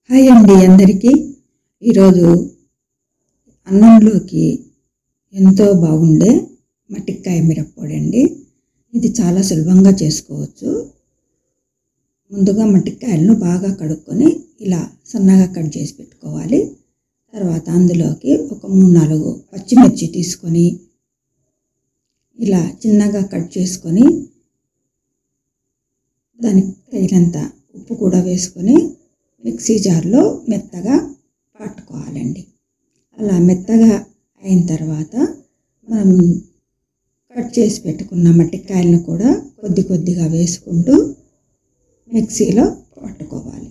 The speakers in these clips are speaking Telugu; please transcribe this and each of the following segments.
హాయ్ అండి అందరికీ. ఈరోజు అన్నంలోకి ఎంతో బాగుండే మట్టికాయ మిరప్పొడి అండి. ఇది చాలా సులభంగా చేసుకోవచ్చు. ముందుగా మట్టికాయలను బాగా కడుక్కొని ఇలా సన్నగా కట్ చేసి పెట్టుకోవాలి. తర్వాత అందులోకి ఒక 3-4 పచ్చిమిర్చి తీసుకొని ఇలా చిన్నగా కట్ చేసుకొని దానికి తగినంత ఉప్పు కూడా వేసుకొని మిక్సీ జార్లో మెత్తగా పట్టుకోవాలండి. అలా మెత్తగా అయిన తర్వాత మనం కట్ చేసి పెట్టుకున్న మట్టికాయలను కూడా కొద్దిగా వేసుకుంటూ మిక్సీలో పట్టుకోవాలి.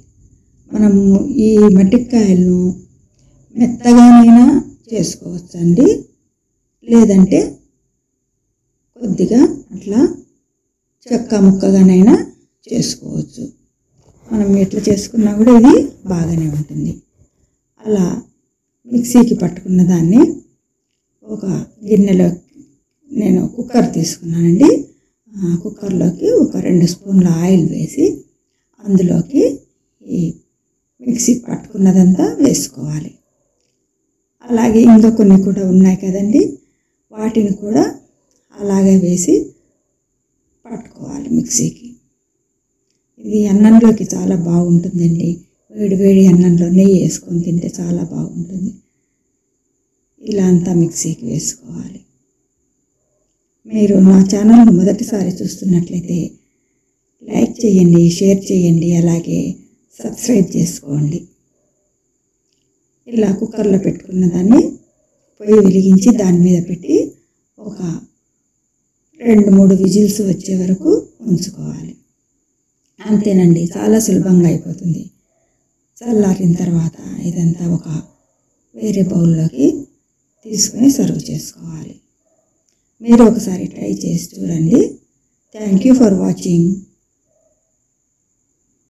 మనము ఈ మట్టికాయలను మెత్తగానైనా చేసుకోవచ్చండి, లేదంటే కొద్దిగా అట్లా చెక్క ముక్కగానైనా చేసుకోవచ్చు. మనం ఎట్లా చేసుకున్నా కూడా ఇది బాగానే ఉంటుంది. అలా మిక్సీకి పట్టుకున్న దాన్ని ఒక గిన్నెలో నేను కుక్కర్ తీసుకున్నానండి. కుక్కర్లోకి ఒక 2 స్పూన్ల ఆయిల్ వేసి అందులోకి ఈ మిక్సీకి పట్టుకున్నదంతా వేసుకోవాలి. అలాగే ఇంకా కొన్ని కూడా ఉన్నాయి కదండి, వాటిని కూడా అలాగే వేసి పట్టుకోవాలి మిక్సీకి. ఇది అన్నంలోకి చాలా బాగుంటుందండి. వేడి అన్నంలో నెయ్యి వేసుకొని తింటే చాలా బాగుంటుంది. ఇలా అంతా మిక్సీకి వేసుకోవాలి. మీరు నా ఛానల్ను మొదటిసారి చూస్తున్నట్లయితే లైక్ చేయండి, షేర్ చేయండి, అలాగే సబ్స్క్రైబ్ చేసుకోండి. ఇలా కుక్కర్లో పెట్టుకున్న దాన్ని పొయ్యి వెలిగించి దాని మీద పెట్టి ఒక 2-3 విజిల్స్ వచ్చే వరకు ఉంచుకోవాలి. అంతేనండి, చాలా సులభంగా అయిపోతుంది. చల్లారిన తర్వాత ఇదంతా ఒక వేరే బౌల్లోకి తీసుకొని సర్వ్ చేసుకోవాలి. మీరు ఒకసారి ట్రై చేసి చూడండి. Thank you for watching.